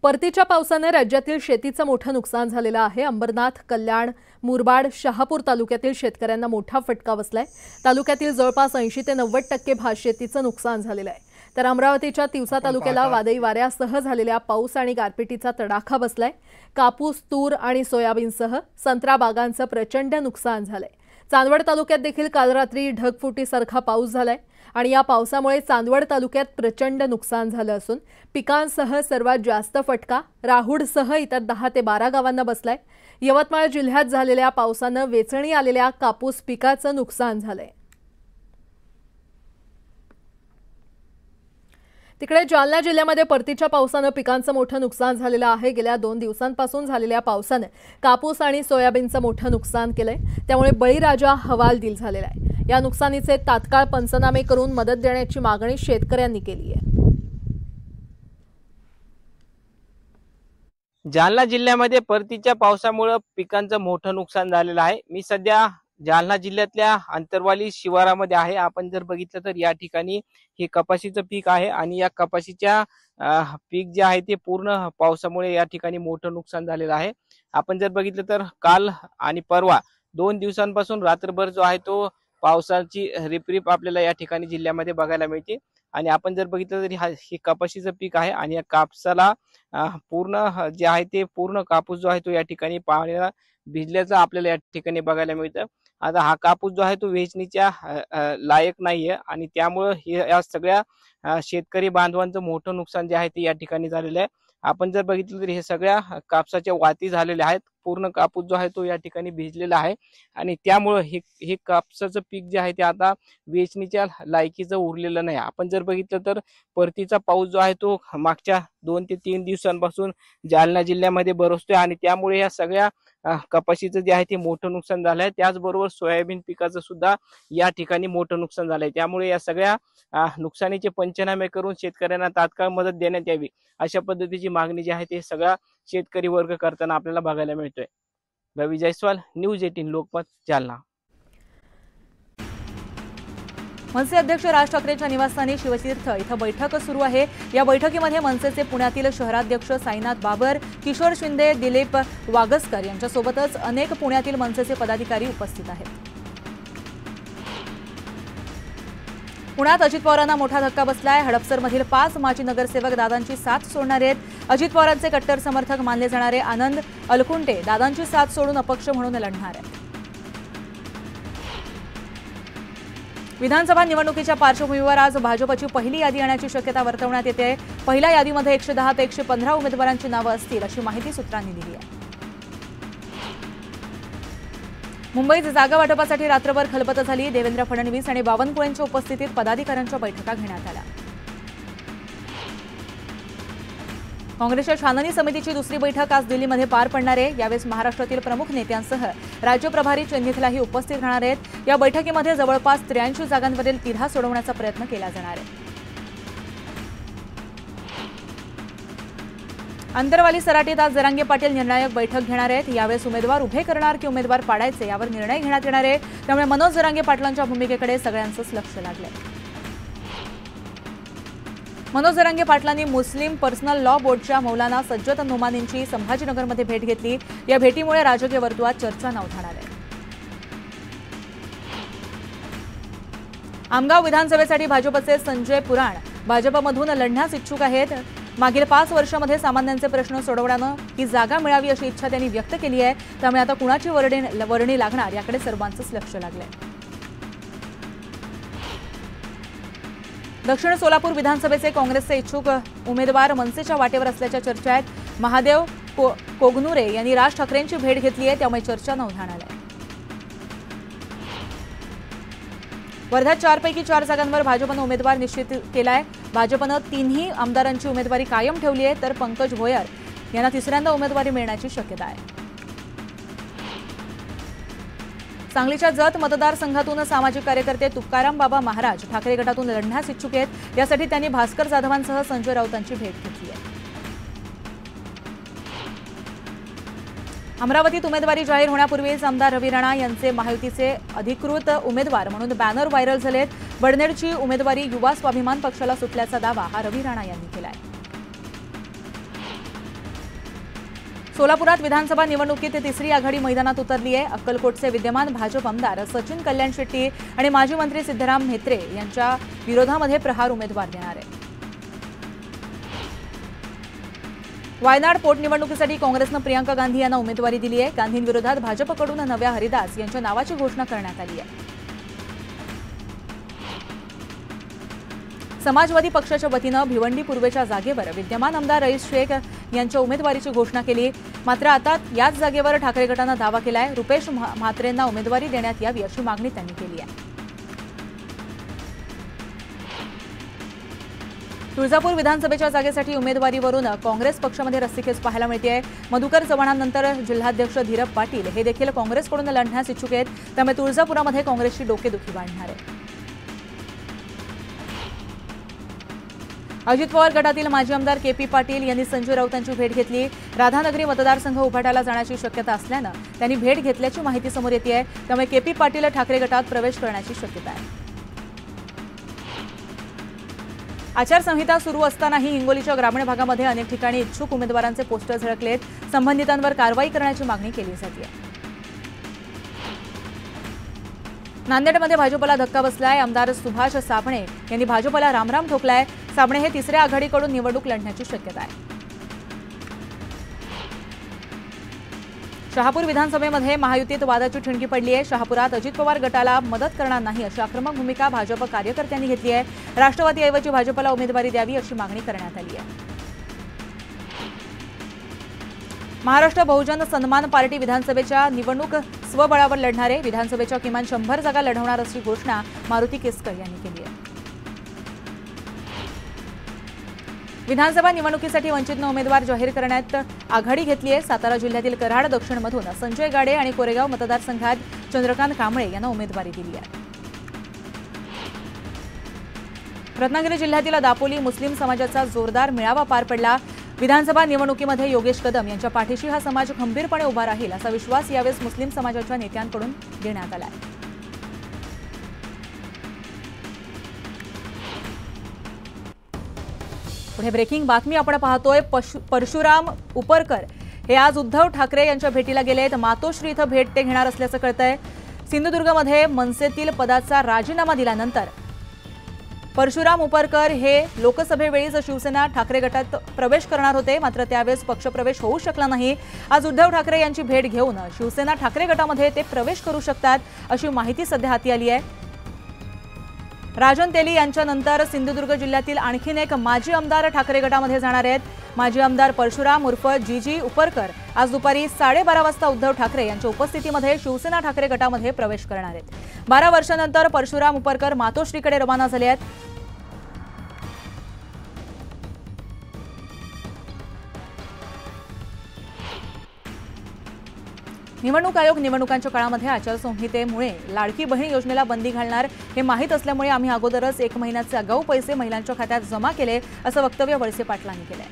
परतीच्या पावसाने राज्यातील शेतीचं मोठं नुकसान झालेलं आहे। अंबरनाथ, कल्याण, मुरबाड, शहापूर तालुक्यातील शेतकऱ्यांना मोठा फटका बसलाय। तालुक्यातील जवळपास 80 ते 90% भातशेतीचं नुकसान झालेलं आहे। तर अमरावतीच्या तिवसा तालुक्याला वादळी वाऱ्यासह झालेल्या पाऊस आणि गारपिटीचा तडाखा बसलाय। कापूस, तूर आणि सोयाबीनसह संत्रा बागांचं प्रचंड नुकसान झालंय। चांदवड तालुक्यात देखील काल रात्री ढगफुटीसारखा पाऊस झालाय आणि या पावसामुळे चांदवड तालुक्यात प्रचंड नुकसान झालं असून पिकांसह सर्वात जास्त फटका राहुडसह इतर 10 ते 12 गावांना बसलाय। यवतमाळ जिल्ह्यात झालेल्या पावसानं वेचणी आलेल्या कापूस पिकाचं नुकसान झालंय। तिकडे जालना जिल्ह्यामध्ये परतीच्या पावसानं पिकांचं मोठं नुकसान झालेलं आहे। गेल्या 2 दिवसांपासून झालेल्या पावसाने कापूस आणि सोयाबीनचं मोठं नुकसान केलंय, त्यामुळे बळीराजा हवालदिल झालेला आहे। या नुकसानीचे तात्काळ पंचनामे करून मदत देण्याची मागणी शेतकऱ्यांनी केली आहे। जालना जिल्ह्यामध्ये परतीच्या पावसामुळे पिकांचं मोठं नुकसान झालेलं आहे। मी सध्या जालना जिल्ह्यातल्या अंतरवाली शिवारामध्ये आहे। आपण जर बघितलं तर या ठिकाणी हे कपाशीचं पीक आहे आणि या कपाशीच्या पीक जे आहे ते पूर्ण पावसामुळे या ठिकाणी मोठं नुकसान झालेलं आहे। आपण जर बघितलं तर काल आणि परवा 2 दिवसांपासून रात्रभर जो आहे तो पावसाची रिपरिप आपल्याला या ठिकाणी जिल्ह्यामध्ये बघायला मिळते। आणि आपण जर बघितलं तर हे कपाशीचं पीक आहे आणि या कापसाला पूर्ण जे आहे ते पूर्ण कापूस जो आहे तो या ठिकाणी पाण्याला भिजल्याचं आपल्याला या ठिकाणी बघायला मिळतं। आता हा कापूस जो आहे तो वेचणीच्या लायक नाहीये आणि त्यामुळे या सगळ्या शेतकरी बांधवांचं मोठं नुकसान जे आहे ते या ठिकाणी झालेलं आहे। आपण जर बघितलं तर हे सगळ्या कापसाच्या वाती झालेल्या आहेत। पूर्ण कापूस जो आहे तो या ठिकाणी भिजलेला आहे आणि त्यामुळे हे कापसाचं पीक जे आहे ते आता वेचणीच्या लायकीचं उरलेलं नाही। आपण जर बघितलं तर परतीचा पाऊस जो आहे तो मागच्या 2 ते 3 दिवसांपासून जालना जिल्ह्यामध्ये बरसतोय आणि त्यामुळे या सगळ्या कपाशीचं जे आहे ते मोठं नुकसान झालंय। त्याचबरोबर सोयाबीन पिकाचं सुद्धा या ठिकाणी मोठं नुकसान झालंय। त्यामुळे या सगळ्या नुकसानीचे पंचनामे करून शेतकऱ्यांना तात्काळ मदत देण्यात यावी अशा पद्धतीची मागणी जी आहे ते सगळा शेतकरी वर्ग करताना आपल्याला बघायला मिळतोय। रवी जयस्वाल, न्यूज 18 लोकमत, जालना। मनसे अध्यक्ष राज ठाकरेंच्या निवासस्थानी शिवतीर्थ इथं बैठक सुरू आहे। या बैठकीमध्ये मनसेचे पुण्यातील शहराध्यक्ष साईनाथ बाबर, किशोर शिंदे, दिलीप वागसकर यांच्यासोबतच अनेक पुण्यातील मनसेचे पदाधिकारी उपस्थित आहेत। पुण्यात अजित पवारांना मोठा धक्का बसलाय। हडपसरमधील 5 माजी नगरसेवक दादांची साथ सोडणार आहेत। अजित पवारांचे कट्टर समर्थक मानले जाणारे आनंद अलकुंटे दादांची साथ सोडून अपक्ष म्हणून लढणार आहेत। विधानसभा निवडणुकीच्या पार्श्वभूमीवर आज भाजपची पहिली यादी येण्याची शक्यता वर्तवण्यात येते। पहिल्या यादीमध्ये 110 ते 115 उमेदवारांची नावं असतील अशी माहिती सूत्रांनी दिली आहे। मुंबईत जागा वाटपासाठी रात्रभर खलबत झाली। देवेंद्र फडणवीस आणि बावनकुळेंच्या उपस्थितीत पदाधिकाऱ्यांच्या बैठका घेण्यात आल्या। काँग्रेसच्या छाननी समितीची दुसरी बैठक आज दिल्लीमध्ये पार पडणार आहे। यावेळी महाराष्ट्रातील प्रमुख नेत्यांसह राज्य प्रभारी चिन्हितलाही उपस्थित राहणार आहेत। या बैठकीमध्ये जवळपास 83 जागांवरील तिढा सोडवण्याचा प्रयत्न केला जाणार आहे। अंतरवाली सराटीत आज जरांगे पाटील निर्णायक बैठक घेणार आहेत। यावेळी उमेदवार उभे करणार की उमेदवार पाडायचे यावर निर्णय घेण्यात येणार आहे। त्यामुळे मनोज जरांगे पाटलांच्या भूमिकेकडे सगळ्यांचंच लक्ष लागलंय। मनोज जरांगे पाटलांनी मुस्लिम पर्सनल लॉ बोर्डच्या मौलाना सज्जद नोमानींची संभाजीनगरमध्ये भेट घेतली। या भेटीमुळे राजकीय वर्तुळात चर्चा उधाणार आहे। आमगाव विधानसभेसाठी भाजपचे संजय पुराण भाजपमधून लढण्यास इच्छुक आहेत। मागील 5 वर्षांमध्ये सामान्यांचे प्रश्न सोडवण्यानं ही जागा मिळावी अशी इच्छा त्यांनी व्यक्त केली आहे। त्यामुळे आता कुणाची वर्णी लागणार याकडे सर्वांचंच लक्ष लागलंय। दक्षिण सोलापूर विधानसभेचे काँग्रेसचे इच्छुक उमेदवार मनसेच्या वाटेवर असल्याच्या चर्चा आहेत। महादेव कोगनुरे यांनी राज ठाकरेंची भेट घेतली आहे, त्यामुळे चर्चा उधाणार आहे। वर्ध्यात 4 पैकी 4 जागांवर भाजपनं उमेदवार निश्चित केलाय। भाजपनं 3ही आमदारांची उमेदवारी कायम ठेवली आहे, तर पंकज भोयर यांना तिसऱ्यांदा उमेदवारी मिळण्याची शक्यता आहे। सांगलीच्या जत मतदारसंघातून सामाजिक कार्यकर्ते तुकाराम बाबा महाराज ठाकरे गटातून लढण्यास इच्छुक आहेत। यासाठी त्यांनी भास्कर जाधवांसह संजय राऊतांची भेट घेतली आहे। अमरावतीत उमेदवारी जाहीर होण्यापूर्वीच आमदार रवी राणा यांचे महायुतीचे अधिकृत उमेदवार म्हणून बॅनर व्हायरल झालेत। बडनेरची उमेदवारी युवा स्वाभिमान पक्षाला सुटल्याचा दावा हा रवी राणा यांनी केलाय। सोलापुरात विधानसभा निवडणुकीत तिसरी आघाडी मैदानात उतरली आहे। अक्कलकोटचे विद्यमान भाजप आमदार सचिन कल्याण शेट्टी आणि माजी मंत्री सिद्धराम म्हेत्रे यांच्या विरोधामध्ये प्रहार उमेदवार देणार आहे। वायनाड पोटनिवडणुकीसाठी काँग्रेसनं प्रियंका गांधी यांना उमेदवारी दिली आहे। गांधींविरोधात भाजपकडून नव्या हरिदास यांच्या नावाची घोषणा करण्यात आली आहे। समाजवादी पक्षाच्या वतीनं भिवंडी पूर्वेच्या जागेवर विद्यमान आमदार रईस शेख यांच्या उमेदवारीची घोषणा केली। मात्र आता याच जागेवर ठाकरे गटानं दावा केलाय। रुपेश म्हात्रेंना उमेदवारी देण्यात यावी अशी मागणी त्यांनी केली आहे। तुळजापूर विधानसभेच्या जागेसाठी उमेदवारीवरून काँग्रेस पक्षामध्ये रस्सीखेच पाहायला मिळते। मधुकर चव्हाणांनंतर जिल्हाध्यक्ष धीरब पाटील हे देखील काँग्रेसकडून लढण्यास इच्छुक आहेत। त्यामुळे तुळजापुरामध्ये काँग्रेसची डोकेदुखी वाढणार आहे। अजित पवार गटातील माजी आमदार केपी पाटील यांनी संजय राऊतांची भेट घेतली। राधानगरी मतदारसंघ उभाटाला जाण्याची शक्यता असल्यानं त्यांनी भेट घेतल्याची माहिती समोर येते आहे। त्यामुळे केपी पाटील ठाकरे गटात प्रवेश करण्याची शक्यता आहे। आचारसंहिता सुरू असतानाही हिंगोलीच्या ग्रामीण भागामध्ये अनेक ठिकाणी इच्छुक उमेदवारांचे पोस्टर झळकलेत। संबंधितांवर कारवाई करण्याची मागणी केली जाते। नांदेडमध्ये भाजपला धक्का बसलाय। आमदार सुभाष साबणे यांनी भाजपला रामराम ठोकलाय। साबणे हे तिसऱ्या आघाडीकडून निवडणूक लढण्याची शक्यता आहे। शहापूर विधानसभेमध्ये महायुतीत वादाची ठिणगी पडली आहे। शहापुरात अजित पवार गटाला मदत करणार नाही अशी आक्रमक भूमिका भाजप कार्यकर्त्यांनी घेतली आहे। राष्ट्रवादीऐवजी भाजपला उमेदवारी द्यावी अशी मागणी करण्यात आली आहे। महाराष्ट्र बहुजन सन्मान पार्टी विधानसभेच्या निवडणूक स्वबळावर लढणार आहे। विधानसभेच्या किमान 100 जागा लढवणार अशी घोषणा मारुती केसकर यांनी केली आहे। विधानसभा निवडणुकीसाठी वंचितनं उमेदवार जाहीर करण्यात आघाडी घेतली आहे। सातारा जिल्ह्यातील कराड दक्षिणमधून संजय गाडे आणि कोरेगाव मतदारसंघात चंद्रकांत कांबळे यांना उमेदवारी दिली आहे। रत्नागिरी जिल्ह्यातील दापोली मुस्लिम समाजाचा जोरदार मेळावा पार पडला। विधानसभा निवडणुकीमध्ये योगेश कदम यांच्या पाठीशी हा समाज खंबीरपणे उभा राहील असा विश्वास यावेळी मुस्लिम समाजाच्या नेत्यांकडून देण्यात आला आहे। पुढे ब्रेकिंग बातमी आपण पाहतोय। परशुराम उपरकर हे आज उद्धव ठाकरे यांच्या भेटीला गेलेत। मातोश्री इथं भेट ते घेणार असल्याचं कळतंय। सिंधुदुर्गमध्ये मनसेतील पदाचा राजीनामा दिल्यानंतर परशुराम उपरकर हे लोकसभेवेळीच शिवसेना ठाकरे गटात प्रवेश करणार होते। मात्र त्यावेळेस पक्षप्रवेश होऊ शकला नाही। आज उद्धव ठाकरे यांची भेट घेऊन शिवसेना ठाकरे गटामध्ये ते प्रवेश करू शकतात अशी माहिती सध्या हाती आली आहे। राजन तेली यांच्यानंतर सिंधुदुर्ग जिल्ह्यातील आणखीन एक माजी आमदार ठाकरे गटामध्ये जाणार आहेत। माजी आमदार परशुराम उर्फ जीजी उपरकर आज दुपारी 12:30 वाजता उद्धव ठाकरे यांच्या उपस्थितीमध्ये शिवसेना ठाकरे गटामध्ये प्रवेश करणार आहेत। 12 वर्षांनंतर परशुराम उपरकर मातोश्रीकडे रवाना झाले आहेत। निवडणूक आयोग निवडणुकांच्या काळामध्ये आचारसंहितेमुळे लाडकी बहीण योजनेला बंदी घालणार हे माहीत असल्यामुळे आम्ही अगोदरच 1 महिन्याचे आगाऊ पैसे महिलांच्या खात्यात जमा केले असं वक्तव्य वळसे पाटलांनी केलंय।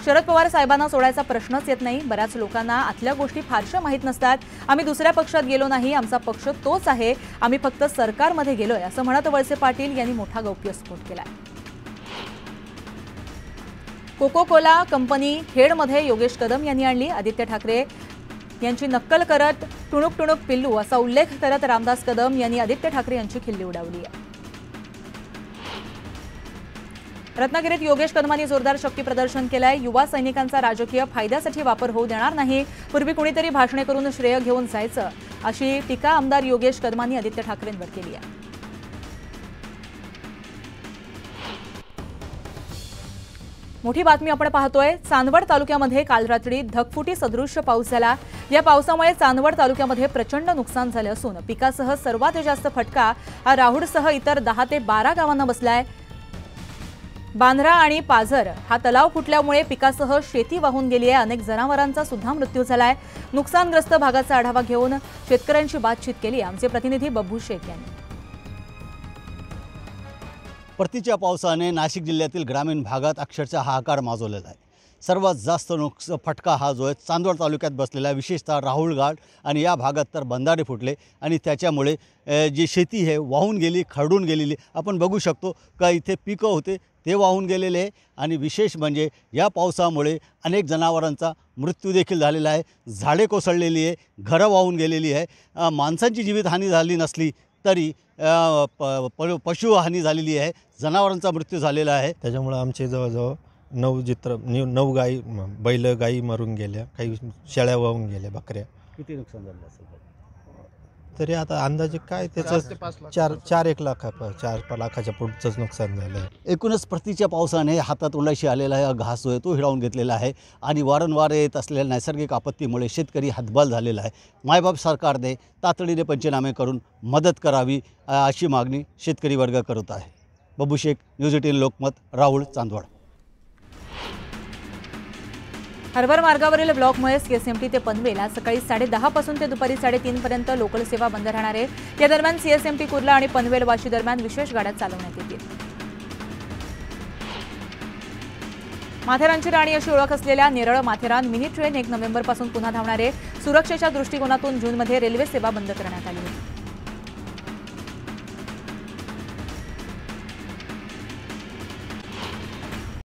शरद पवार साहेबांना सोडायचा प्रश्नच येत नाही। बऱ्याच लोकांना आतल्या गोष्टी फारशा माहीत नसतात। आम्ही दुसऱ्या पक्षात गेलो नाही, आमचा पक्ष तोच आहे, आम्ही फक्त सरकारमध्ये गेलोय असं म्हणत वळसे पाटील यांनी मोठा गौप्यस्फोट केलाय। कोको कोला कंपनी खेडमध्ये योगेश कदम यांनी आणली। आदित्य ठाकरे यांची नक्कल करत टुणूक टुणूक पिल्लू असा उल्लेख करत रामदास कदम यांनी आदित्य ठाकरे यांची खिल्ली उडवली आहे। रत्नागिरीत योगेश कदमांनी जोरदार शक्ती प्रदर्शन केलंय। युवा सैनिकांचा राजकीय फायद्यासाठी वापर होऊ देणार नाही, पूर्वी कुणीतरी भाषणे करून श्रेय घेऊन जायचं अशी टीका आमदार योगेश कदमांनी आदित्य ठाकरेंवर केली आहे। मोठी बातमी आपण पाहतोय। चांदवड तालुक्यामध्ये काल रात्री ढगफुटी सदृश्य पाऊस झाला। या पावसामुळे चांदवड तालुक्यामध्ये प्रचंड नुकसान झाले असून पिकासह सर्वात जास्त फटका हा राहुडसह इतर 10 ते 12 गावांना बसलाय। बांद्रा आणि पाझर हा तलाव फुटल्यामुळे पिकासह शेती वाहून गेली आहे। अनेक जनावरांचा सुद्धा मृत्यू झालाय। नुकसानग्रस्त भागाचा आढावा घेऊन शेतकऱ्यांशी बातचीत केली आमचे प्रतिनिधी बब्बू शेख यांनी। परतीच्या पावसाने नाशिक जिल्ह्यातील ग्रामीण भागात अक्षरशः हाहाकार माजवलेला आहे। सर्वात जास्त फटका हा जो आहे चांदवड तालुक्यात बसलेला आहे, विशेषतः राहुळघाट आणि या भागात तर बंधारे फुटले आणि त्याच्यामुळे जी शेती आहे वाहून गेली, खरडून गेलेली आपण बघू शकतो का इथे पिकं होते ते वाहून गेलेले आहे आणि विशेष म्हणजे या पावसामुळे अनेक जनावरांचा मृत्यू देखील झालेला आहे, झाडे कोसळलेली आहे, घरं वाहून गेलेली आहे, माणसांची जीवितहानी झाली नसली तरी पशुहानी झालेली आहे, जनावरांचा मृत्यू झालेला आहे। त्याच्यामुळे आमचे जवळजवळ 9 गाई बैल गाई मरून गेल्या, काही शेळ्या वाहून गेल्या, बकऱ्या। किती नुकसान झालं असेल तरी आता अंदाजे काय त्याचं 4-1 लाख 4 लाखाच्या पुढचंच नुकसान झालं आहे। एकूणच प्रतीच्या पावसाने हातातोंडाशी आलेला आहे घास जो आहे तो हिरावून घेतलेला आहे आणि वारंवार येत असलेल्या नैसर्गिक आपत्तीमुळे शेतकरी हतबल झालेला आहे। मायबाप सरकारने तातडीने पंचनामे करून मदत करावी अशी मागणी शेतकरी वर्ग करत आहे। बबू शेख, न्यूज 18 लोकमत, राहुळ, चांदवड। हार्बर मार्गावरील ब्लॉकमुळे सीएसएमटी ते पनवेल आज सकाळी 10:30 पासून ते दुपारी 3:30 पर्यंत लोकल सेवा बंद राहणार आहे। या दरम्यान सीएसएमटी कुर्ला आणि पनवेल वाशी दरम्यान विशेष गाड्या चालवण्यात येतील। माथेरानची राणी अशी ओळख असलेल्या नेरळ माथेरान मिनी ट्रेन 1 नोव्हेंबरपासून पुन्हा धावणार आहे। सुरक्षेच्या दृष्टिकोनातून जूनमध्ये रेल्वे सेवा बंद करण्यात आली होती।